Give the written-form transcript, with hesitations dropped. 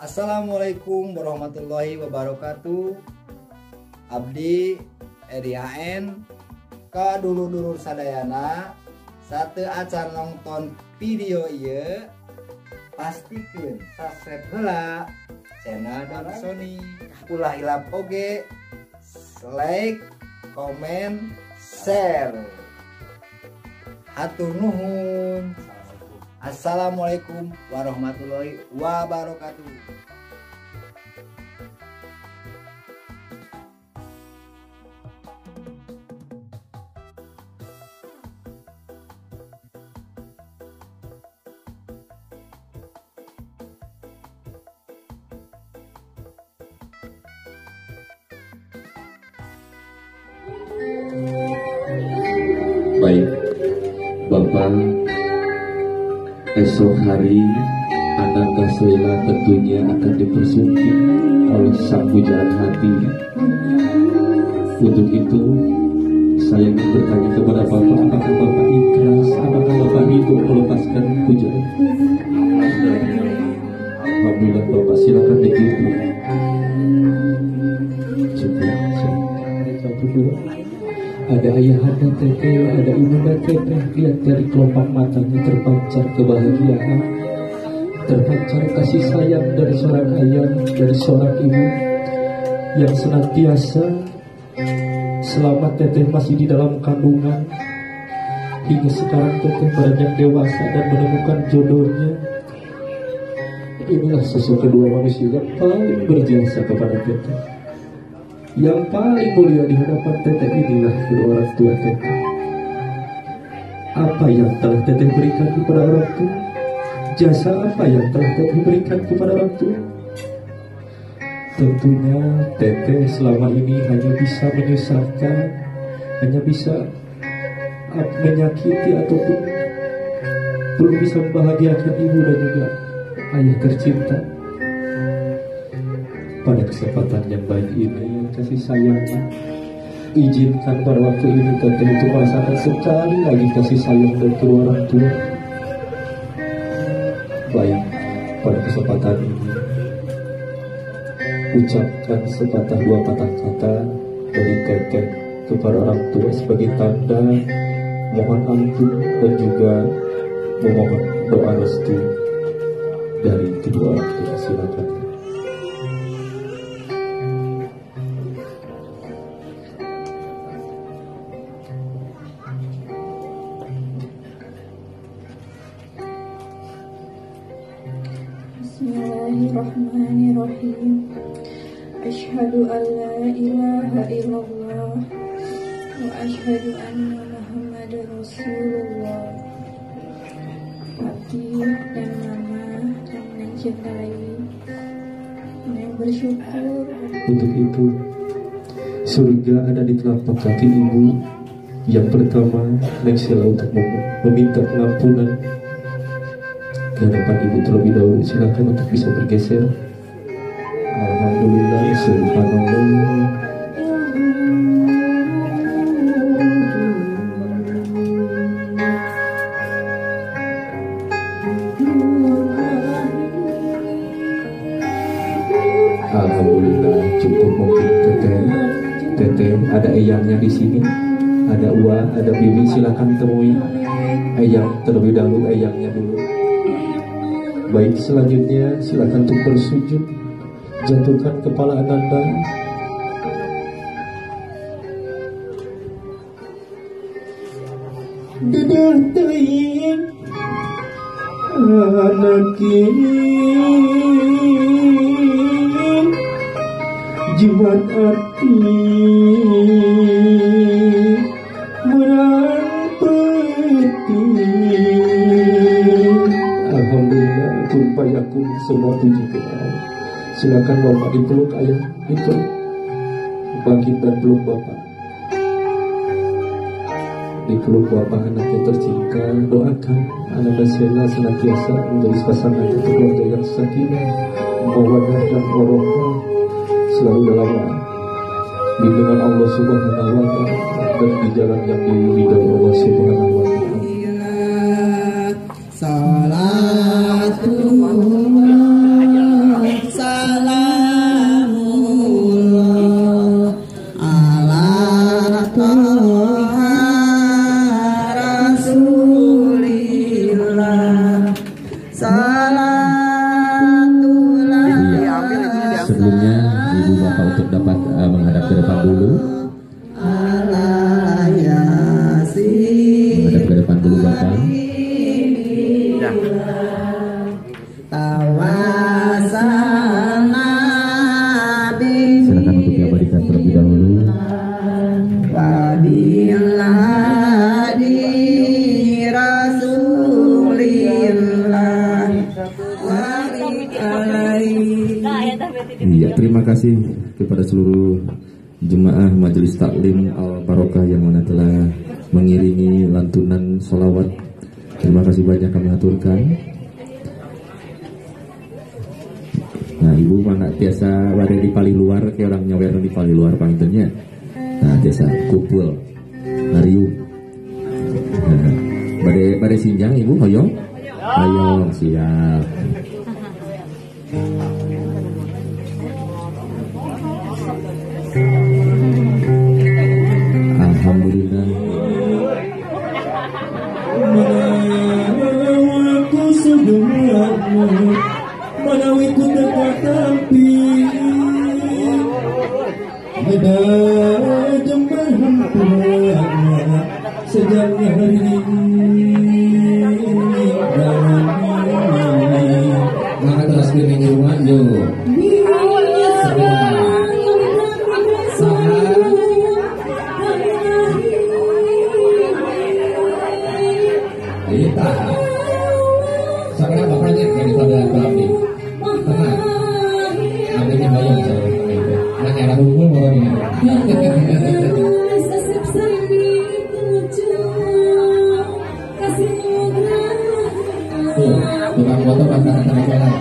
Assalamualaikum warahmatullahi wabarakatuh. Abdi RIHN ka dulur-dulur sadayana sate acan nonton video ieu pastikeun subscribe heula channel Don Sony. Ulah hilap oge like, komen, share. Hatur nuhun. Assalamualaikum warahmatullahi wabarakatuh. Baik, Bapak, esok hari anak Kasela tentunya akan dipersunting oleh sang pujaan hati. Untuk itu, saya ingin bertanya kepada Bapak, apakah Bapak ikhlas, apakah Bapak hidup melepaskan pujaan? Alhamdulillah Bapak, silakan ditutup. Cukup, satu dua. Ada ayahanda teteh, ada ibunda teteh. Lihat dari kelopak matanya terpancar kebahagiaan, terpancar kasih sayang dari seorang ayah, dari seorang ibu yang senantiasa selama teteh masih di dalam kandungan hingga sekarang teteh beranjak dewasa dan menemukan jodohnya. Inilah sosok kedua manusia yang paling berjasa kepada teteh. Yang paling mulia di hadapan teteh inilah kedua orang tua teteh. Apa yang telah teteh berikan kepada orang tua? Jasa apa yang telah teteh berikan kepada orang tua? Tentunya teteh selama ini hanya bisa menyusahkan, hanya bisa menyakiti ataupun belum bisa membahagiakan ibu dan juga ayah tercinta. Pada kesempatan yang baik ini, kasih sayangnya, izinkan pada waktu ini teteh itu merasakan sekali lagi kasih sayang dari kedua orang tua. Baik, pada kesempatan ini, ucapkan sepatah dua patah kata dari teteh kepada orang tua sebagai tanda mohon ampun dan juga memohon doa restu dari kedua orang tua. Silakan. Bismillahirrahmanirrahim. Asyhadu an la ilaha illallah wa asyhadu anna Muhammadar Rasulullah. Abdi dan mama yang mencintai, yang bersyukur. Untuk itu, surga ada di telapak kaki ibu. Yang pertama, Neng Sela untuk meminta pengampunan ke hadapan ibu terlebih dahulu. Silakan untuk bisa bergeser. Alhamdulillah, subhanallah. Alhamdulillah, cukup mungkin teteh ada eyangnya di sini, ada Ua, ada Bibi. Silakan temui eyang terlebih dahulu, eyangnya dulu. Baik, selanjutnya silakan untuk bersujud, jatuhkan kepala Ananda. Dedah teuing anak jiwan arti merang peti. Alhamdulillah, kun payakun semua puji kepada. Silakan Bapak dipeluk ayah, dipeluk, bangkit dan peluk Bapak, dipeluk Bapak anaknya tercinta. Doakan anak Kasela senantiasa menjadi pasangan untuk keluarga yang sakinah, mawaddah dan warahmah, selalu dalam bimbingan Allah Subhanahu wa Ta'ala dan di jalan yang diridhoi Allah Subhanahu wa Ta'ala. Salatullah Rasulillah salatullah. Sebelumnya ibu bapak untuk dapat menghadap ke depan dulu. Menghadap ke depan dulu bapak. Silakan untuk diabadikan terlebih dahulu. Iya, terima kasih kepada seluruh jemaah Majelis Taklim Al Barokah yang mana telah mengiringi lantunan sholawat. Terima kasih banyak kami aturkan. Nah, ibu mana biasa wadah di pali luar, kayak orang nyawer di pali luar panggilnya. Nah, biasa kupul, narium. Nah, badai sinjang ibu, hoyong, hoyong siap. Alhamdulillah. Aku sebenarnya menawi ku dekat tapi ada jembal hampir sejak hari ini maka terus kini maju. Saya bapaknya dari saudara kami. Tenang. Adanya bayang saya. Nah, era hukum orang ini. Tuh, tukang foto kata-kata nasional.